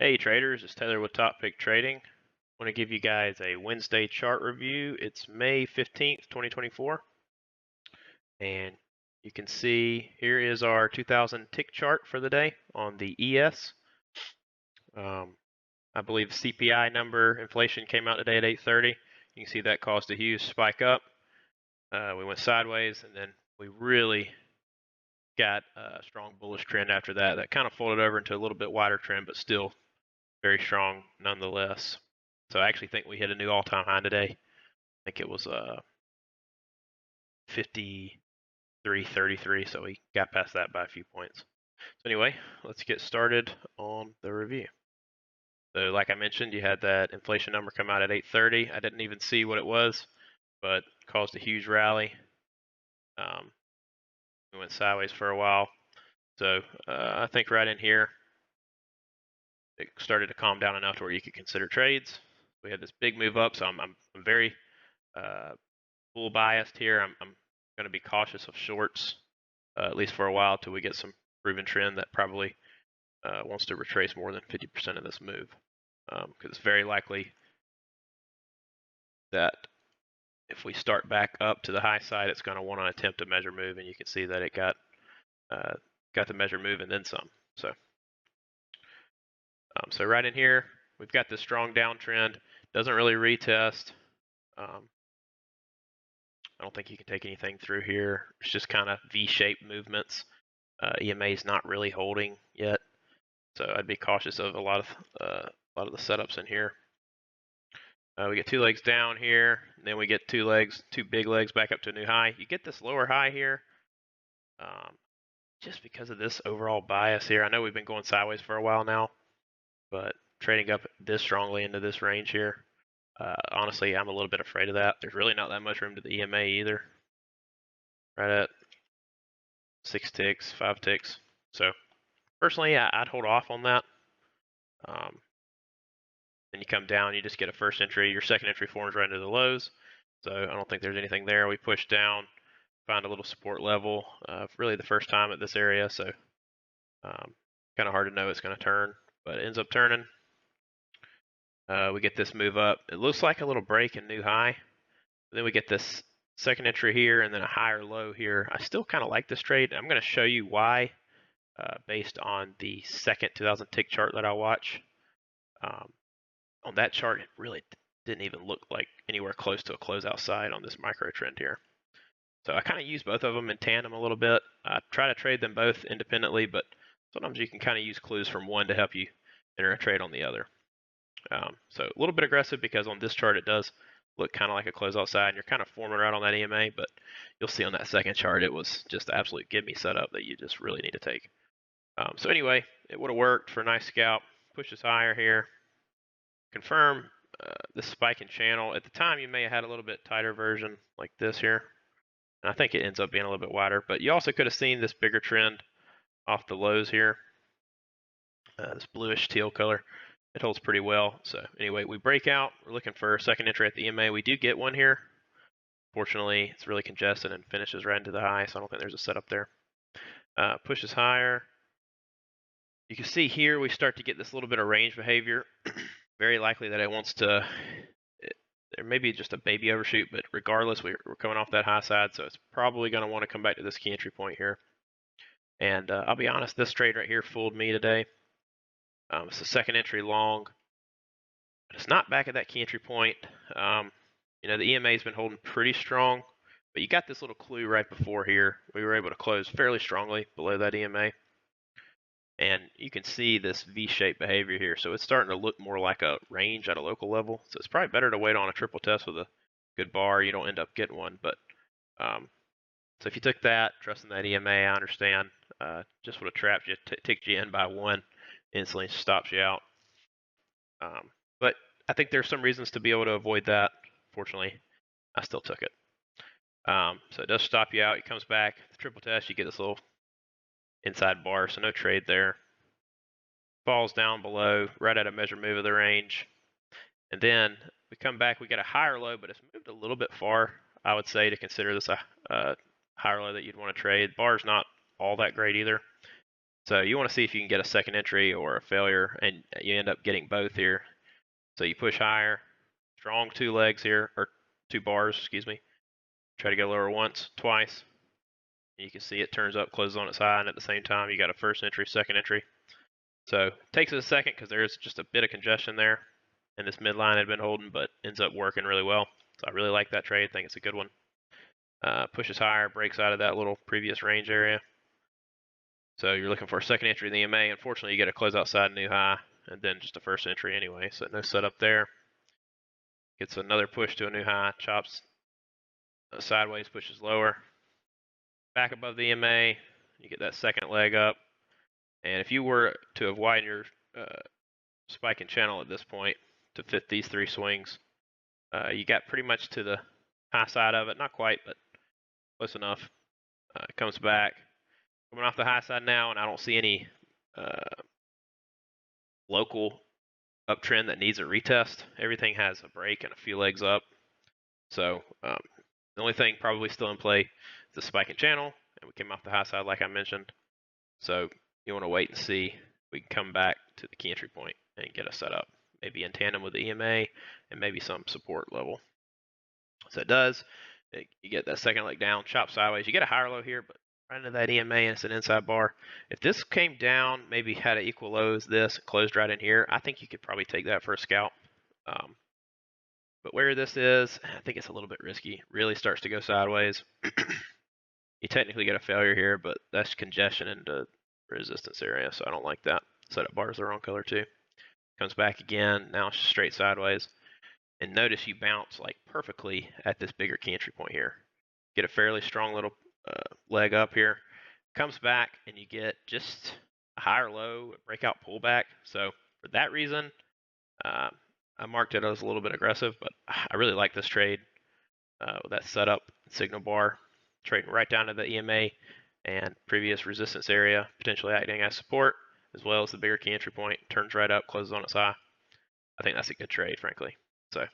Hey traders, it's Taylor with Top Pick Trading. I want to give you guys a Wednesday chart review. It's May 15th, 2024. And you can see here is our 2000 tick chart for the day on the ES. I believe CPI number inflation came out today at 8:30. You can see that caused a huge spike up. We went sideways and then we really got a strong bullish trend after that. That kind of folded over into a little bit wider trend, but still very strong nonetheless. So I actually think we hit a new all-time high today. I think it was 53.33, so we got past that by a few points. So anyway, let's get started on the review. So like I mentioned, you had that inflation number come out at 8:30. I didn't even see what it was, but caused a huge rally. We went sideways for a while. So I think right in here, it started to calm down enough to where you could consider trades. We had this big move up, so I'm very bull biased here. I'm going to be cautious of shorts, at least for a while, till we get some proven trend that probably wants to retrace more than 50% of this move, because it's very likely that if we start back up to the high side, it's going to want to attempt a measure move, and you can see that it got the measure move and then some. So right in here, we've got this strong downtrend. Doesn't really retest. I don't think you can take anything through here. It's just kind of V-shaped movements. EMA is not really holding yet, so I'd be cautious of a lot of the setups in here. We get 2 legs down here, and then we get 2 big legs back up to a new high. You get this lower high here, just because of this overall bias here. I know we've been going sideways for a while now, but trading up this strongly into this range here, honestly, I'm a little bit afraid of that. There's really not that much room to the EMA either. Right at 6 ticks, 5 ticks. So personally, I'd hold off on that. Then you come down, you just get a first entry. Your second entry forms right into the lows. So I don't think there's anything there. We push down, find a little support level. Really the first time at this area, so kind of hard to know it's going to turn, but it ends up turning. We get this move up. It looks like a little break and new high. Then we get this second entry here and then a higher low here. I still kind of like this trade. I'm going to show you why based on the second 2000 tick chart that I watch. On that chart, it really didn't even look like anywhere close to a closeout side on this micro trend here. So I kind of use both of them in tandem a little bit. I try to trade them both independently, but sometimes you can kind of use clues from one to help you enter a trade on the other. So a little bit aggressive because on this chart it does look kind of like a closeout side, and you're kind of forming right on that EMA, but you'll see on that second chart it was just the absolute give me setup that you just really need to take. So anyway, it would have worked for a nice scalp. Pushes higher here. Confirm the spike in channel. At the time, you may have had a little bit tighter version like this here. And I think it ends up being a little bit wider, but you also could have seen this bigger trend off the lows here. This bluish teal color, it holds pretty well. So anyway, we break out. We're looking for a second entry at the EMA. We do get one here. Fortunately, it's really congested and finishes right into the high, so I don't think there's a setup there. Pushes higher. You can see here we start to get this little bit of range behavior. Very likely that it wants to, there may be just a baby overshoot, but regardless, we're coming off that high side, so it's probably going to want to come back to this key entry point here. And I'll be honest, this trade right here fooled me today. It's a second entry long, but it's not back at that key entry point. You know, the EMA has been holding pretty strong, but you got this little clue right before here. We were able to close fairly strongly below that EMA. And you can see this V-shaped behavior here. So it's starting to look more like a range at a local level. So it's probably better to wait on a triple test with a good bar. You don't end up getting one. But so if you took that, trusting that EMA, I understand. Just would have trapped you, ticked you in by one, instantly stops you out. But I think there's some reasons to be able to avoid that. Fortunately, I still took it. So it does stop you out. It comes back. The triple test, you get this little inside bar, so no trade there. Falls down below, right at a measure move of the range. And then we come back, we get a higher low, but it's moved a little bit far, I would say, to consider this a higher low that you'd want to trade. Bar's not all that great either. So you want to see if you can get a second entry or a failure, and you end up getting both here. So you push higher, strong 2 legs here, or 2 bars, excuse me. Try to go lower once, twice. You can see it turns up, closes on its high, and at the same time you got a first entry, second entry. So it takes it a second because there's just a bit of congestion there, and this midline had been holding, but ends up working really well. So I really like that trade. I think it's a good one. Pushes higher, breaks out of that little previous range area. So you're looking for a second entry in the EMA. Unfortunately, you get a close outside new high, and then just a first entry anyway. So no setup there. Gets another push to a new high, chops sideways, pushes lower. Back above the EMA, you get that second leg up. And if you were to have widened your spike and channel at this point to fit these 3 swings, you got pretty much to the high side of it. Not quite, but close enough. It comes back. Coming off the high side now, and I don't see any local uptrend that needs a retest. Everything has a break and a few legs up. So the only thing probably still in play is the spike and channel, and we came off the high side like I mentioned. So you want to wait and see if we can come back to the key entry point and get a setup, maybe in tandem with the EMA and maybe some support level. So it does. You get that second leg down, chop sideways. You get a higher low here, but right into that EMA, and it's an inside bar. If this came down, maybe had an equal low as this, closed right in here, I think you could probably take that for a scalp. But where this is, I think it's a little bit risky. Really starts to go sideways. You technically get a failure here, but that's congestion into resistance area, so I don't like that. Setup bar is the wrong color too. Comes back again, now it's straight sideways. And notice you bounce like perfectly at this bigger key entry point here. Get a fairly strong little leg up here. Comes back and you get just a higher low, a breakout pullback. So for that reason, I marked it as a little bit aggressive, but I really like this trade with that setup signal bar, trading right down to the EMA and previous resistance area, potentially acting as support, as well as the bigger key entry point. Turns right up, closes on its high. I think that's a good trade, frankly. So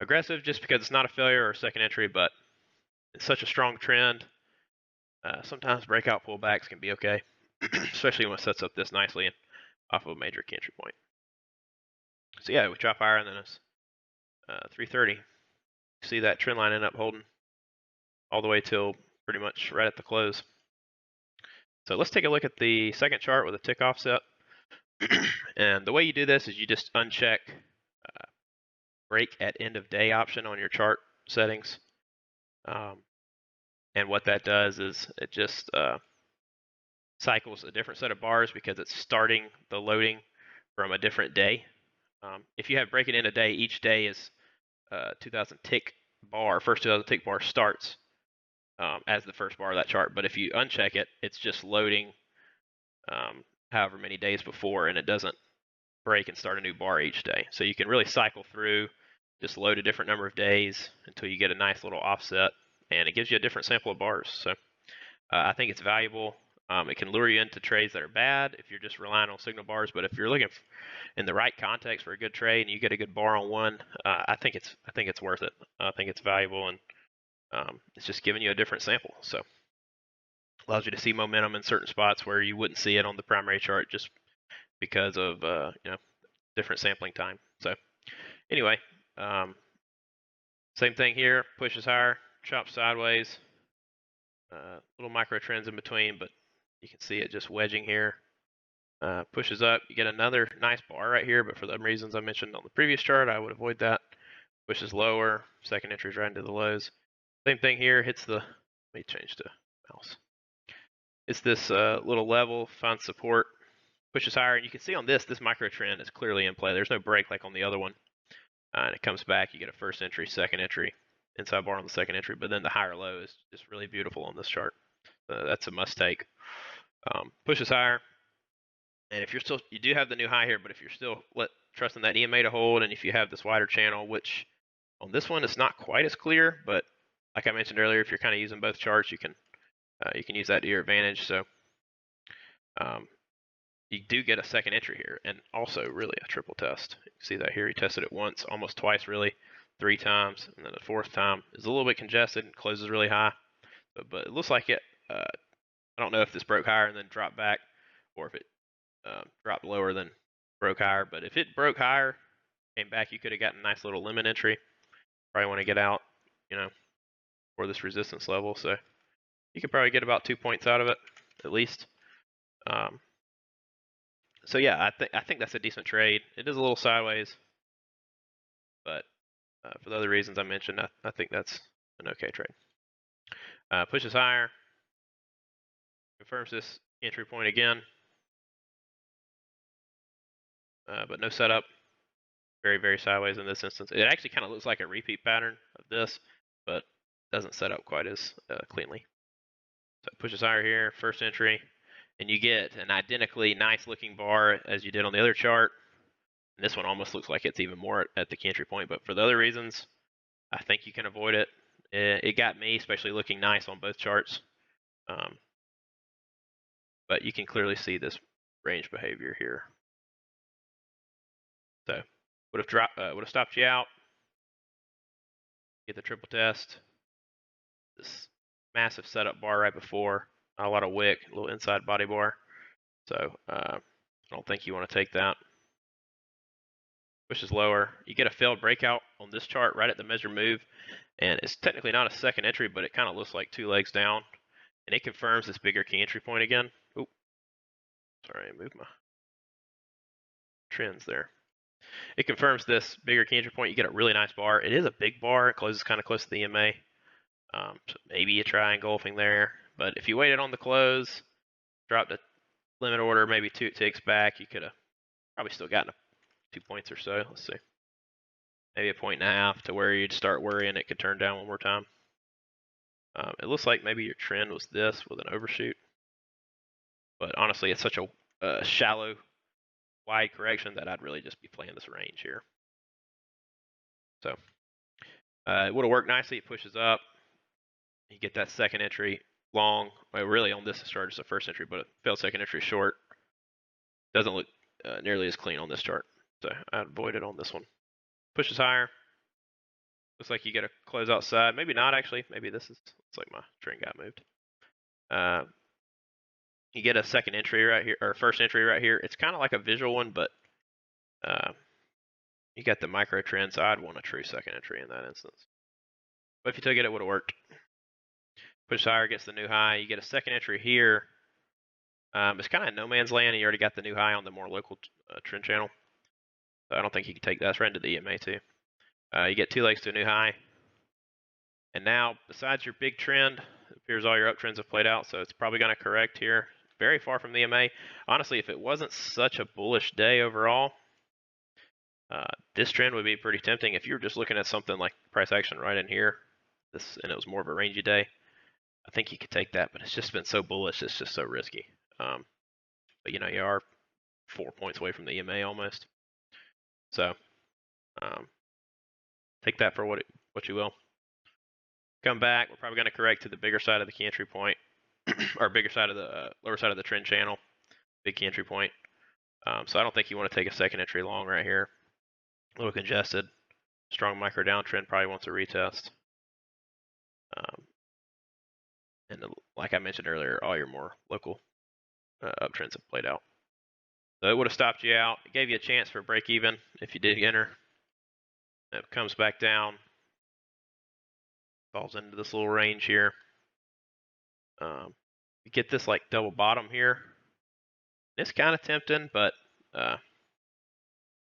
aggressive just because it's not a failure or a second entry, but it's such a strong trend. Sometimes breakout pullbacks can be okay, especially when it sets up this nicely and off of a major key entry point. So yeah, we drop higher and then it's 330. See that trend line end up holding all the way till pretty much right at the close. So let's take a look at the second chart with a tick offset. And the way you do this is you just uncheck break at end of day option on your chart settings. And what that does is it just cycles a different set of bars because it's starting the loading from a different day. If you have break at end of day, each day is 2000 tick bar. First 2000 tick bar starts as the first bar of that chart. But if you uncheck it, it's just loading however many days before, and it doesn't break and start a new bar each day. So you can really cycle through, just load a different number of days until you get a nice little offset, and it gives you a different sample of bars. So I think it's valuable. It can lure you into trades that are bad if you're just relying on signal bars, but if you're looking in the right context for a good trade and you get a good bar on one, I think it's worth it. I think it's valuable, and it's just giving you a different sample. So allows you to see momentum in certain spots where you wouldn't see it on the primary chart just because of different sampling time. So anyway, same thing here. Pushes higher, chops sideways. Little micro trends in between, but you can see it just wedging here. Pushes up. You get another nice bar right here, but for the reasons I mentioned on the previous chart, I would avoid that. Pushes lower. Second entry is right into the lows. Same thing here. Hits the. Let me change to mouse. It's this little level, finds support, pushes higher, and you can see on this micro trend is clearly in play. There's no break like on the other one. And it comes back, you get a first entry, second entry, inside bar on the second entry, but then the higher low is just really beautiful on this chart. That's a must take. Pushes higher, and if you do have the new high here, but if you're still trusting that EMA to hold, and if you have this wider channel, which on this one it's not quite as clear, but like I mentioned earlier, if you're kind of using both charts, you can use that to your advantage. So you do get a second entry here, and also really a triple test. You can see that here. He tested it once, almost twice, really, 3 times, and then the 4th time is a little bit congested and closes really high. But it looks like it. I don't know if this broke higher and then dropped back, or if it dropped lower than broke higher. But if it broke higher, came back, you could have gotten a nice little limit entry. Probably want to get out, for this resistance level. So you could probably get about 2 points out of it, at least. So yeah, I think that's a decent trade. It is a little sideways, but for the other reasons I mentioned, I think that's an okay trade. Pushes higher, confirms this entry point again, but no setup. Very, very sideways in this instance. It actually kind of looks like a repeat pattern of this, but doesn't set up quite as cleanly. So it pushes higher here, first entry, and you get an identically nice looking bar as you did on the other chart. And this one almost looks like it's even more at the key entry point, but for the other reasons, I think you can avoid it. It got me, especially looking nice on both charts. But you can clearly see this range behavior here. So would have stopped you out. Get the triple test. This massive setup bar right before, not a lot of wick, a little inside body bar. So I don't think you want to take that. Pushes lower. You get a failed breakout on this chart right at the measure move, and it's technically not a second entry, but it kind of looks like 2 legs down, and it confirms this bigger key entry point again. Oop, sorry, I moved my trends there. It confirms this bigger key entry point. You get a really nice bar. It is a big bar. It closes kind of close to the EMA. So maybe you try engulfing there, but if you waited on the close, dropped a limit order, maybe 2 ticks back, you could have probably still gotten 2 points or so. Let's see. Maybe 1.5 points to where you'd start worrying it could turn down one more time. It looks like maybe your trend was this with an overshoot, but honestly, it's such a shallow, wide correction that I'd really just be playing this range here. So it would have worked nicely. It pushes up. You get that second entry long. Well, really on this chart it's the first entry, but it failed second entry short. Doesn't look nearly as clean on this chart, so I'd avoid it on this one. Pushes higher. Looks like you get a close outside. Maybe not actually. Maybe this is. It's like my trend got moved. You get a second entry right here, or first entry right here. It's kind of like a visual one, but you got the micro trend, so I'd want a true second entry in that instance. But if you took it, it would have worked. Push higher, gets the new high. You get a second entry here. It's kind of no man's land, and you already got the new high on the more local trend channel. So I don't think you can take that. It's right into the EMA too. You get 2 legs to a new high. And now, besides your big trend, it appears all your uptrends have played out, so it's probably going to correct here. Very far from the EMA. Honestly, if it wasn't such a bullish day overall, this trend would be pretty tempting. If you were just looking at something like price action right in here, and it was more of a rangy day, I think you could take that, but it's just been so bullish, it's just so risky. But you are 4 points away from the EMA almost. So take that for what you will. Come back, we're probably going to correct to the bigger side of the key entry point, or bigger side of the lower side of the trend channel, big key entry point. So I don't think you want to take a second entry long right here. A little congested, strong micro downtrend, probably wants a retest. And like I mentioned earlier, all your more local uptrends have played out. So it would have stopped you out. It gave you a chance for a break even if you did enter. It comes back down, falls into this little range here. You get this like double bottom here. It's kind of tempting, but I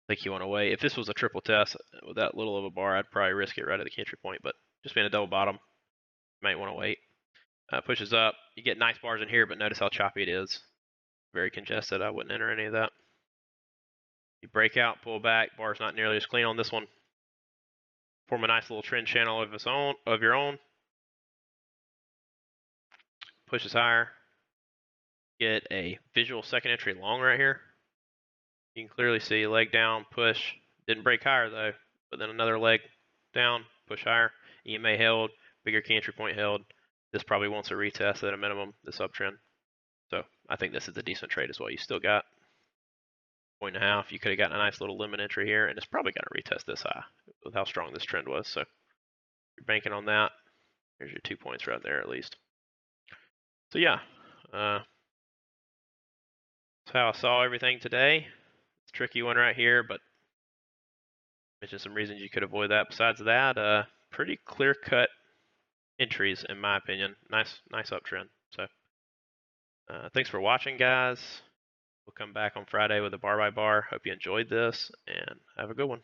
think you want to wait. If this was a triple test with that little of a bar, I'd probably risk it right at the entry point, but just being a double bottom, you might want to wait. Pushes up. You get nice bars in here, but notice how choppy it is. Very congested. I wouldn't enter any of that. You break out, pull back. Bar's not nearly as clean on this one. Form a nice little trend channel of your own. Pushes higher. Get a visual second entry long right here. You can clearly see leg down, push. Didn't break higher though, but then another leg down, push higher. EMA held, bigger key entry point held. This probably wants a retest at a minimum, this uptrend. So I think this is a decent trade as well. You still got 1.5 points. You could have gotten a nice little limit entry here, and it's probably going to retest this high with how strong this trend was. So you're banking on that. Here's your 2 points right there at least. So yeah, That's how I saw everything today. It's a tricky one right here, but mentioned some reasons you could avoid that. Besides that, pretty clear-cut entries in my opinion. Nice uptrend. So thanks for watching, guys. We'll come back on Friday with a bar by bar. Hope you enjoyed this and have a good one.